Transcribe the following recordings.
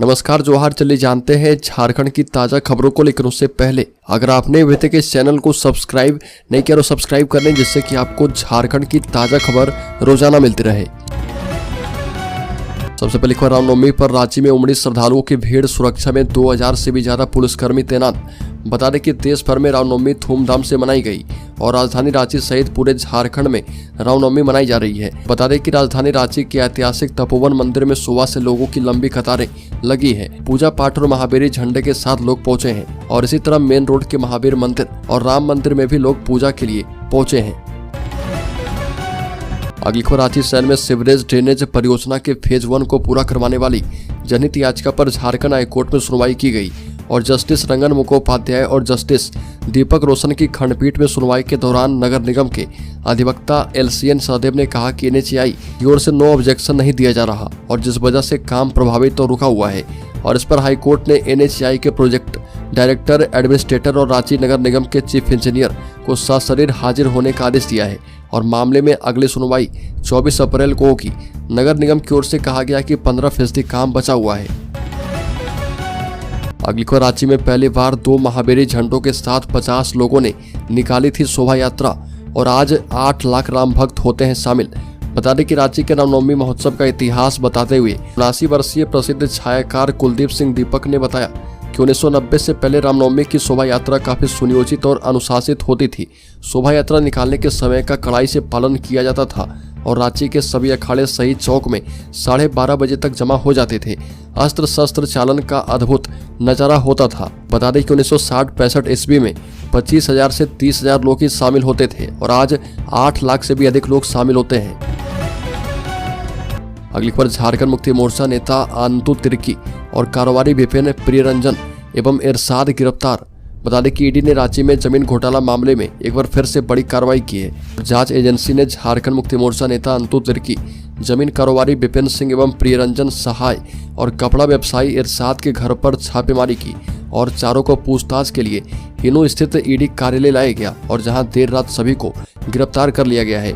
नमस्कार जोहार। चलिए जानते हैं झारखंड की ताज़ा खबरों को, लेकिन उससे पहले अगर आपने अभी तक इस चैनल को सब्सक्राइब नहीं किया तो सब्सक्राइब कर लें, जिससे कि आपको झारखंड की ताज़ा खबर रोजाना मिलती रहे। सबसे पहले खबर, रामनवमी पर रांची में उमड़ी श्रद्धालुओं की भीड़, सुरक्षा में 2000 से भी ज्यादा पुलिसकर्मी तैनात। बता दें कि देश भर में रामनवमी धूमधाम से मनाई गई और राजधानी रांची सहित पूरे झारखंड में रामनवमी मनाई जा रही है। बता दें कि राजधानी रांची के ऐतिहासिक तपोवन मंदिर में सुबह से लोगों की लंबी कतारें लगी है। पूजा पाठ और महावीर झंडे के साथ लोग पहुंचे हैं और इसी तरह मेन रोड के महावीर मंदिर और राम मंदिर में भी लोग पूजा के लिए पहुंचे हैं। अगली खबर, रांची शहर में सीवरेज ड्रेनेज परियोजना के फेज 1 को पूरा करवाने वाली जनहित याचिका पर झारखंड हाईकोर्ट में सुनवाई की गई और जस्टिस रंगन मुखोपाध्याय और जस्टिस दीपक रोशन की खंडपीठ में सुनवाई के दौरान नगर निगम के अधिवक्ता LCN सहदेव ने कहा कि NHAI की ओर से नो ऑब्जेक्शन नहीं दिया जा रहा और जिस वजह से काम प्रभावित और रुका हुआ है। और इस पर हाईकोर्ट ने NHAI के प्रोजेक्ट डायरेक्टर, एडमिनिस्ट्रेटर और रांची नगर निगम के चीफ इंजीनियर को सशरीर हाजिर होने का आदेश दिया है और मामले में अगली सुनवाई 24 अप्रैल को होगी। नगर निगम की ओर से कहा गया कि 15% काम बचा हुआ है। अगली खबर, रांची में पहली बार 2 महावीरी झंडों के साथ 50 लोगों ने निकाली थी शोभा यात्रा और आज 8 लाख राम भक्त होते हैं शामिल। बता दें कि रांची के रामनवमी महोत्सव का इतिहास बताते हुए 79 वर्षीय प्रसिद्ध छायाकार कुलदीप सिंह दीपक ने बताया कि 1990 से पहले रामनवमी की शोभा यात्रा काफी सुनियोजित और अनुशासित होती थी। शोभा यात्रा निकालने के समय का कड़ाई से पालन किया जाता था और रांची के सभी अखाड़े शहीद चौक में 12:30 बजे तक जमा हो जाते थे। अस्त्र शस्त्र चालन का अद्भुत नजारा होता था। बता दें कि 1960-65 ईस्वी में 25,000 से 30,000 लोग ही शामिल होते थे और आज 8 लाख से भी अधिक लोग शामिल होते हैं। अगली खबर, झारखंड मुक्ति मोर्चा नेता आंतू तिर्की और कारोबारी विपिन प्रियरंजन एवं इरशाद गिरफ्तार। बता दें कि ईडी ने रांची में जमीन घोटाला मामले में एक बार फिर से बड़ी कार्रवाई की है। जांच एजेंसी ने झारखंड मुक्ति मोर्चा नेता आंतू तिर्की, जमीन कारोबारी विपिन सिंह एवं प्रियरंजन सहाय और कपड़ा व्यवसायी इरशाद के घर पर छापेमारी की और चारों को पूछताछ के लिए हिनू स्थित ईडी कार्यालय लाया गया और जहां देर रात सभी को गिरफ्तार कर लिया गया है।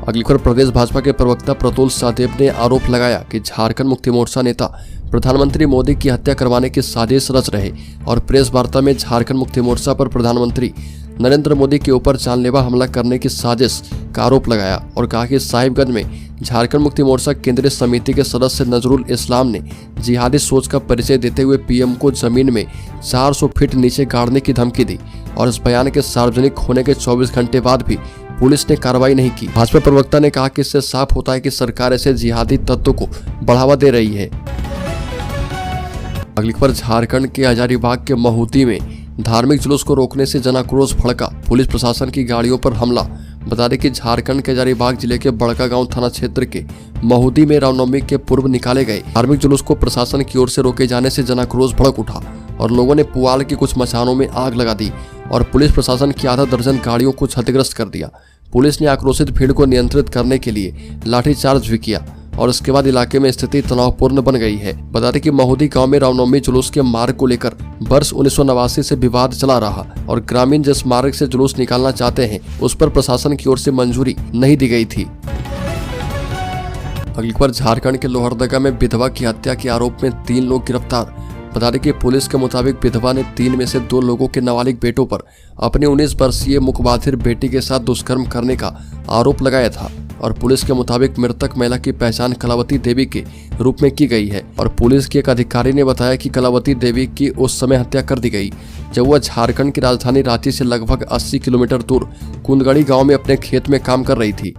अगली खबर, प्रदेश भाजपा के प्रवक्ता प्रतुल सहदेव ने आरोप लगाया कि झारखंड मुक्ति मोर्चा नेता प्रधानमंत्री मोदी की हत्या करवाने की साजिश रच रहे और प्रेस वार्ता में झारखंड मुक्ति मोर्चा पर प्रधानमंत्री नरेंद्र मोदी के ऊपर जानलेवा हमला करने की साजिश का आरोप लगाया और कहा कि साहिबगंज में झारखंड मुक्ति मोर्चा केंद्रीय समिति के सदस्य नजरुल इस्लाम ने जिहादी सोच का परिचय देते हुए PM को जमीन में 400 फीट नीचे गाड़ने की धमकी दी और इस बयान के सार्वजनिक होने के 24 घंटे बाद भी पुलिस ने कार्रवाई नहीं की। भाजपा प्रवक्ता ने कहा कि इससे साफ होता है कि सरकार ऐसे जिहादी तत्वों को बढ़ावा दे रही है। अगली खबर, झारखंड के हजारीबाग के महुदी में धार्मिक जुलूस को रोकने से जनाक्रोश भड़का, पुलिस प्रशासन की गाड़ियों पर हमला। बता दें कि झारखंड के हजारीबाग जिले के बड़कागांव थाना क्षेत्र के महुदी में रामनवमी के पूर्व निकाले गए धार्मिक जुलूस को प्रशासन की ओर से रोके जाने से जनाक्रोश भड़क उठा और लोगों ने पुआल की कुछ मचानों में आग लगा दी और पुलिस प्रशासन की आधा दर्जन गाड़ियों को क्षतिग्रस्त कर दिया। पुलिस ने आक्रोशित भीड़ को नियंत्रित करने के लिए लाठीचार्ज भी किया और इसके बाद इलाके में स्थिति तनावपूर्ण बन गई है। बता दें कि महुदी गांव में रामनवमी जुलूस के मार्ग को लेकर वर्ष 1989 से विवाद चला रहा और ग्रामीण जिस मार्ग से जुलूस निकालना चाहते हैं उस पर प्रशासन की ओर से मंजूरी नहीं दी गई थी। अगली खबर, झारखंड के लोहरदगा में विधवा की हत्या के आरोप में 3 लोग गिरफ्तार। बता दें कि पुलिस के मुताबिक विधवा ने 3 में से 2 लोगों के नाबालिग बेटों पर अपनी 19 वर्षीय मुखबाधिर बेटी के साथ दुष्कर्म करने का आरोप लगाया था और पुलिस के मुताबिक मृतक महिला की पहचान कलावती देवी के रूप में की गई है और पुलिस के एक अधिकारी ने बताया कि कलावती देवी की उस समय हत्या कर दी गई जब वह झारखंड की राजधानी रांची से लगभग 80 किलोमीटर दूर कुंदगड़ी गाँव में अपने खेत में काम कर रही थी।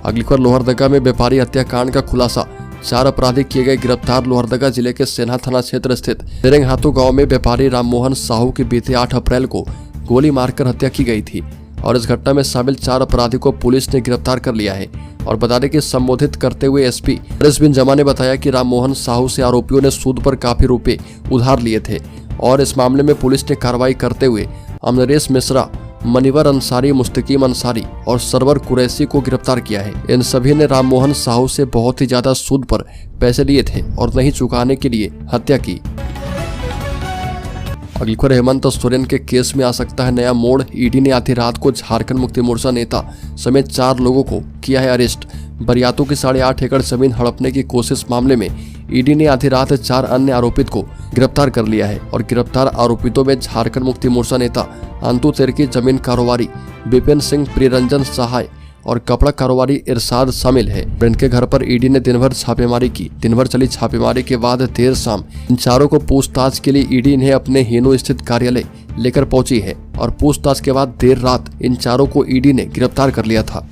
अगली खबर, लोहरदगा में व्यापारी हत्याकांड का खुलासा, 4 अपराधी किए गए गिरफ्तार। लोहरदगा जिले के सेना थाना क्षेत्र स्थित तेरेंगहातू गांव में व्यापारी राममोहन साहू की बीते 8 अप्रैल को गोली मारकर हत्या की गई थी और इस घटना में शामिल 4 अपराधी को पुलिस ने गिरफ्तार कर लिया है। और बता दें कि संबोधित करते हुए SP नरेश बिन जमा ने बताया कि राममोहन साहू से आरोपियों ने सूद पर काफी रुपए उधार लिए थे और इस मामले में पुलिस ने कार्रवाई करते हुए अमनरेश मिश्रा, मनिवर अंसारी, मुस्तकीम अंसारी और सरवर कुरैशी को गिरफ्तार किया है। इन सभी ने राममोहन साहू से बहुत ही ज्यादा सूद पर पैसे लिए थे और नहीं चुकाने के लिए हत्या की। अगली खबर, हेमंत सोरेन के केस में आ सकता है नया मोड़। ईडी ने आधी रात को झारखंड मुक्ति मोर्चा नेता समेत 4 लोगों को किया है अरेस्ट। बरियातों की 8.5 एकड़ जमीन हड़पने की कोशिश मामले में ईडी ने आधी रात 4 अन्य आरोपित को गिरफ्तार कर लिया है और गिरफ्तार आरोपितों में झारखंड मुक्ति मोर्चा नेता अंतु तिर्की, जमीन कारोबारी विपिन सिंह, प्रियरंजन सहाय और कपड़ा कारोबारी इरशाद शामिल है। इनके घर पर ईडी ने दिन भर छापेमारी की। दिन भर चली छापेमारी के बाद देर शाम इन चारों को पूछताछ के लिए ईडी इन्हें अपने हेनो स्थित कार्यालय लेकर पहुंची है और पूछताछ के बाद देर रात इन चारों को ईडी ने गिरफ्तार कर लिया था।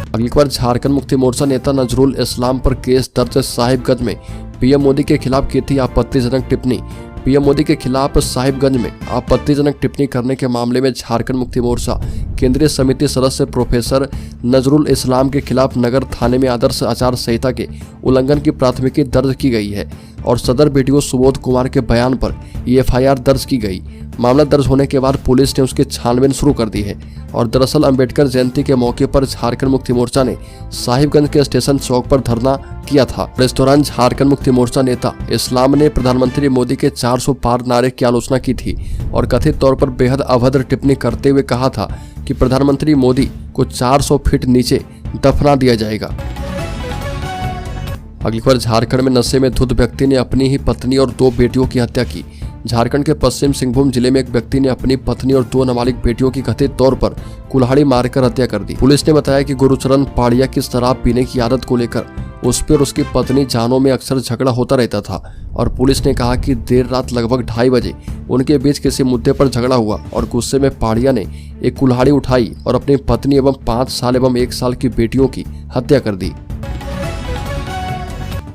अगली बार झारखंड मुक्ति मोर्चा नेता नजरुल इस्लाम पर केस दर्ज। साहिबगंज में पीएम मोदी के खिलाफ की थी आपत्तिजनक टिप्पणी। पीएम मोदी के खिलाफ साहिबगंज में आपत्तिजनक टिप्पणी करने के मामले में झारखंड मुक्ति मोर्चा केंद्रीय समिति सदस्य प्रोफेसर नजरुल इस्लाम के खिलाफ नगर थाने में आदर्श आचार संहिता के उल्लंघन की प्राथमिकी दर्ज की गई है और सदर बीडीओ सुबोध कुमार के बयान पर एफआईआर दर्ज की गई। मामला दर्ज होने के बाद पुलिस ने उसकी छानबीन शुरू कर दी है और दरअसल अंबेडकर जयंती के मौके पर झारखंड मुक्ति मोर्चा ने साहिबगंज के स्टेशन चौक पर धरना किया था। इस दौरान झारखंड मुक्ति मोर्चा नेता इस्लाम ने प्रधानमंत्री मोदी के 400 पार नारे की आलोचना की थी और कथित तौर पर बेहद अभद्र टिप्पणी करते हुए कहा था कि प्रधानमंत्री मोदी को 400 फीट नीचे दफना दिया जाएगा। अगली बार झारखंड में नशे में धुत व्यक्ति ने अपनी ही पत्नी और 2 बेटियों की हत्या की। झारखंड के पश्चिम सिंहभूम जिले में एक व्यक्ति ने अपनी पत्नी और 2 नाबालिग बेटियों की कथित तौर पर कुल्हाड़ी मारकर हत्या कर दी। पुलिस ने बताया कि गुरुचरण पाड़िया की शराब पीने की आदत को लेकर उस पर उसकी पत्नी जानों में अक्सर झगड़ा होता रहता था और पुलिस ने कहा कि देर रात लगभग 2:30 बजे उनके बीच किसी मुद्दे पर झगड़ा हुआ और गुस्से में पाड़िया ने एक कुल्हाड़ी उठाई और अपनी पत्नी एवं 5 साल एवं 1 साल की बेटियों की हत्या कर दी।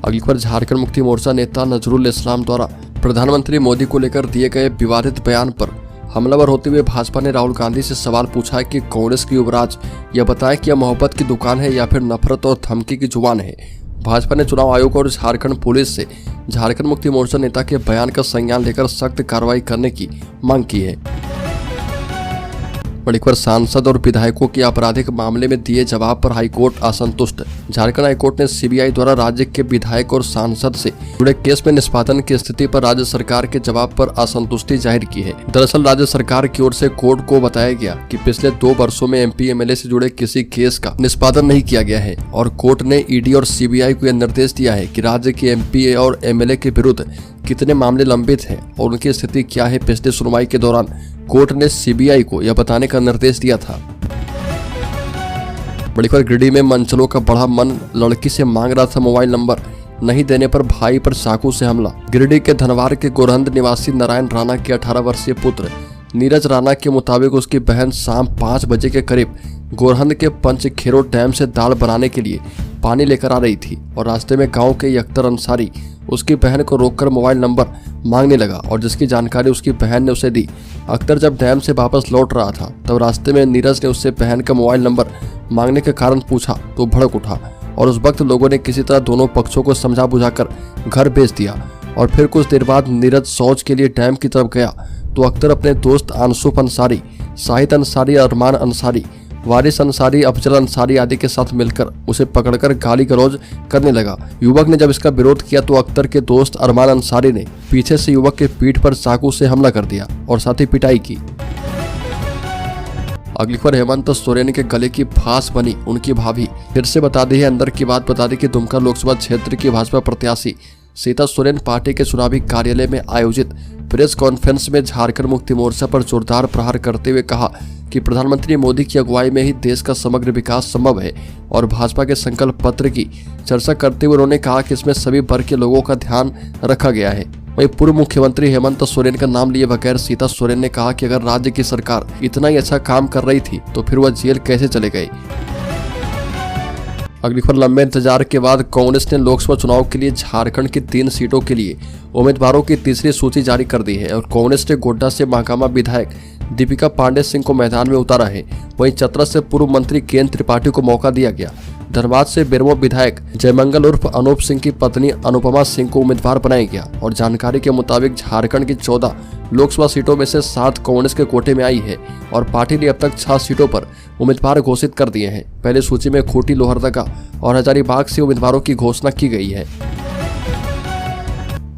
अगली बार झारखंड मुक्ति मोर्चा नेता नजरुल इस्लाम द्वारा प्रधानमंत्री मोदी को लेकर दिए गए विवादित बयान पर हमलावर होते हुए भाजपा ने राहुल गांधी से सवाल पूछा है कि कांग्रेस की युवराज यह बताएं कि यह मोहब्बत की दुकान है या फिर नफरत और धमकी की जुबान है। भाजपा ने चुनाव आयोग और झारखंड पुलिस से झारखंड मुक्ति मोर्चा नेता के बयान का संज्ञान लेकर सख्त कार्रवाई करने की मांग की है। बड़ीखबर सांसद और विधायकों के आपराधिक मामले में दिए जवाब पर हाईकोर्ट असंतुष्ट। झारखंड हाईकोर्ट ने सीबीआई द्वारा राज्य के विधायक और सांसद से जुड़े केस में निष्पादन की स्थिति पर राज्य सरकार के जवाब पर असंतुष्टि जाहिर की है। दरअसल राज्य सरकार की ओर से कोर्ट को बताया गया कि पिछले 2 वर्षों में एमपी एमएलए से जुड़े किसी केस का निष्पादन नहीं किया गया है और कोर्ट ने ईडी और सीबीआई को यह निर्देश दिया है कि राज्य के एमपी और एमएलए के विरुद्ध कितने मामले लंबित हैं और उनकी स्थिति क्या है। पिछले सुनवाई के दौरान कोर्ट ने सीबीआई को यह बताने का निर्देश दिया था। बड़ी खबर गिरिडीह में मनचलों का बढ़ा मन, लड़की से मांग रहा था मोबाइल नंबर, नहीं देने पर भाई पर चाकू से हमला। गिरिडीह के धनवार के गोरहंद निवासी नारायण राणा के 18 वर्षीय पुत्र नीरज राणा के मुताबिक उसकी बहन शाम 5 बजे के करीब गोरहंद के पंचखेरो डैम से दाल बनाने के लिए पानी लेकर आ रही थी और रास्ते में गांव के अख्तर अंसारी उसकी बहन को रोककर मोबाइल नंबर मांगने लगा और जिसकी जानकारी उसकी बहन ने उसे दी। अख्तर जब डैम से वापस लौट रहा था तब रास्ते में नीरज ने उससे बहन का मोबाइल नंबर मांगने के कारण पूछा तो भड़क उठा और उस वक्त लोगों ने किसी तरह दोनों पक्षों को समझा बुझाकर घर भेज दिया। और फिर कुछ देर बाद नीरज शौच के लिए डैम की तरफ गया तो अख्तर अपने दोस्त आंसुफ अंसारी, शाहिद अंसारी, अरमान अंसारी, वारिस अंसारी, अफजल अंसारी आदि के साथ मिलकर उसे पकड़कर गाली गलौज करने लगा। युवक ने जब इसका विरोध किया तो अख्तर के दोस्त अरमान अंसारी ने पीछे से युवक के पीठ पर चाकू से हमला कर दिया और साथ ही पिटाई की। अगली खबर हेमंत सोरेन के गले की फांस बनी उनकी भाभी। फिर से बता दी है अंदर की बात, बता दी कि दुमका लोकसभा क्षेत्र की भाजपा प्रत्याशी सीता सोरेन पार्टी के चुनावी कार्यालय में आयोजित प्रेस कॉन्फ्रेंस में झारखंड मुक्ति मोर्चा पर जोरदार प्रहार करते हुए कहा कि प्रधानमंत्री मोदी की अगुवाई में ही देश का समग्र विकास संभव है और भाजपा के संकल्प पत्र की चर्चा करते हुए उन्होंने कहा कि इसमें सभी वर्ग के लोगों का ध्यान रखा गया है। वहीं पूर्व मुख्यमंत्री हेमंत सोरेन का नाम लिए बगैर सीता सोरेन ने कहा कि अगर राज्य की सरकार इतना ही अच्छा काम कर रही थी तो फिर वह जेल कैसे चले गए। अगली खबर, लंबे इंतजार के बाद कांग्रेस ने लोकसभा चुनाव के लिए झारखंड की 3 सीटों के लिए उम्मीदवारों की तीसरी सूची जारी कर दी है और कांग्रेस ने गोड्डा से महागामा विधायक दीपिका पांडे सिंह को मैदान में उतारा है। वहीं चतरा से पूर्व मंत्री केएन त्रिपाठी को मौका दिया गया। धनबाद से बेरमो विधायक जयमंगल उर्फ अनूप सिंह की पत्नी अनुपमा सिंह को उम्मीदवार बनाया गया और जानकारी के मुताबिक झारखंड की 14 लोकसभा सीटों में से 7 कांग्रेस के कोटे में आई है और पार्टी ने अब तक 6 सीटों पर उम्मीदवार घोषित कर दिए हैं। पहले सूची में खूंटी, लोहरदगा और हजारीबाग से उम्मीदवारों की घोषणा की गई है।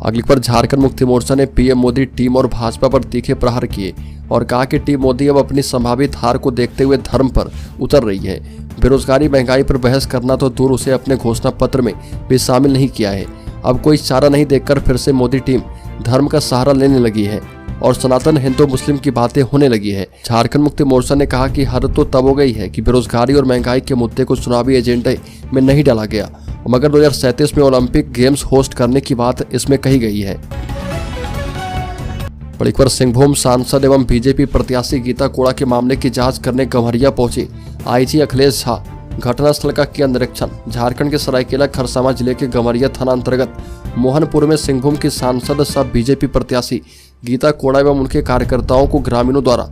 अगली पर झारखंड मुक्ति मोर्चा ने पीएम मोदी टीम और भाजपा पर तीखे प्रहार किए और कहा कि टीम मोदी अब अपनी संभावित हार को देखते हुए धर्म पर उतर रही है। बेरोजगारी महंगाई पर बहस करना तो दूर, उसे अपने घोषणा पत्र में भी शामिल नहीं किया है। अब कोई चारा नहीं देखकर फिर से मोदी टीम धर्म का सहारा लेने लगी है और सनातन हिंदू मुस्लिम की बातें होने लगी है। झारखंड मुक्ति मोर्चा ने कहा कि हद तो तब हो गई है कि बेरोजगारी और महंगाई के मुद्दे को चुनावी एजेंडे में नहीं डाला गया, मगर 2037 में ओलंपिक गेम्स होस्ट करने की बात इसमें कही गई है। बड़ी खबर, सिंहभूम सांसद एवं बीजेपी प्रत्याशी गीता कोड़ा के मामले की जांच करने गम्हरिया पहुंचे आईजी अखिलेश झा। घटनास्थल का किया निरीक्षण। झारखंड के सरायकेला खरसावां जिले के गम्हरिया थाना अंतर्गत मोहनपुर में सिंहभूम की सांसद सह बीजेपी प्रत्याशी गीता कोड़ा एवं उनके कार्यकर्ताओं को ग्रामीणों द्वारा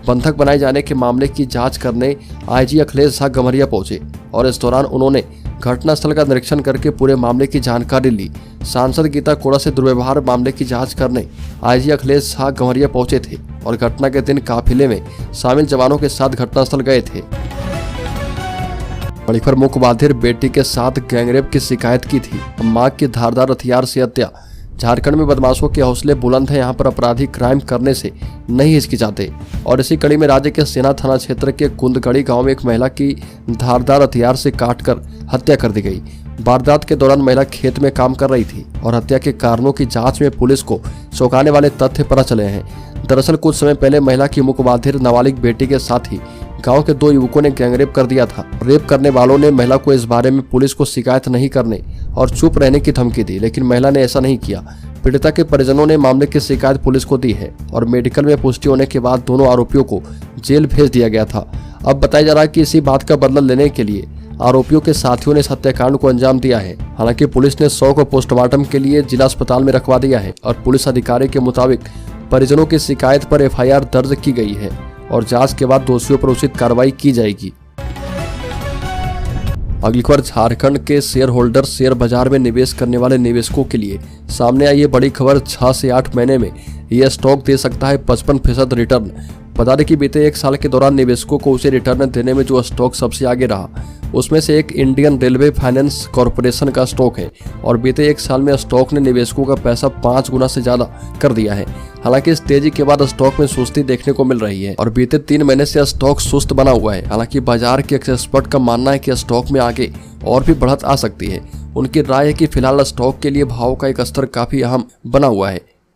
बंधक बनाए जाने के मामले की जांच करने आईजी अखिलेश झा गम्हरिया पहुंचे और इस दौरान उन्होंने घटनास्थल का निरीक्षण करके पूरे मामले की जानकारी ली। सांसद गीता कोड़ा से दुर्व्यवहार मामले की जांच करने आईजी अखिलेश झा गम्हरिया पहुंचे थे और घटना के दिन काफिले में शामिल जवानों के साथ घटनास्थल गए थे। बड़ी खबर, मुखबिर बेटी के साथ गैंगरेप की शिकायत की थी, मां की धारदार हथियार से हत्या। झारखंड में बदमाशों के हौसले बुलंद हैं। यहाँ पर अपराधी क्राइम करने से नहीं हिचकिचाते और इसी कड़ी में राज्य के सेना थाना क्षेत्र के कुंदगड़ी गांव में एक महिला की धारदार हथियार से काटकर हत्या कर दी गई। वारदात के दौरान महिला खेत में काम कर रही थी और हत्या के कारणों की जांच में पुलिस को चौंकाने वाले तथ्य पता चले हैं। दरअसल कुछ समय पहले महिला की मुखबिर नाबालिग बेटी के साथ ही गांव के 2 युवकों ने गैंगरेप कर दिया था। रेप करने वालों ने महिला को इस बारे में पुलिस को शिकायत नहीं करने और चुप रहने की धमकी दी, लेकिन महिला ने ऐसा नहीं किया। पीड़िता के परिजनों ने मामले की शिकायत पुलिस को दी है और मेडिकल में पुष्टि होने के बाद दोनों आरोपियों को जेल भेज दिया गया था। अब बताया जा रहा है कि इसी बात का बदला लेने के लिए आरोपियों के साथियों ने इस हत्याकांड को अंजाम दिया है। हालांकि पुलिस ने 100 को पोस्टमार्टम के लिए जिला अस्पताल में रखवा दिया है और पुलिस अधिकारी के मुताबिक परिजनों की शिकायत पर एफआईआर दर्ज की गई है और जांच के बाद दोषियों पर उचित कार्रवाई की जाएगी। अगली खबर, झारखंड के शेयर होल्डर शेयर बाजार में निवेश करने वाले निवेशकों के लिए सामने आई ये बड़ी खबर। 6 से 8 महीने में यह स्टॉक दे सकता है 55% रिटर्न। बता दें कि बीते 1 साल के दौरान निवेशकों को उसे रिटर्न देने में जो स्टॉक सबसे आगे रहा उसमें से एक इंडियन रेलवे फाइनेंस कॉरपोरेशन का स्टॉक है और बीते 1 साल में स्टॉक ने निवेशकों का पैसा 5 गुना से ज्यादा कर दिया है। हालांकि इस तेजी के बाद स्टॉक में सुस्ती देखने को मिल रही है और बीते 3 महीने से स्टॉक सुस्त बना हुआ है। हालांकि बाजार के एक्सपर्ट का मानना है कि स्टॉक में आगे और भी बढ़त आ सकती है। उनकी राय है कि फिलहाल स्टॉक के लिए भाव का एक स्तर काफी अहम बना हुआ है।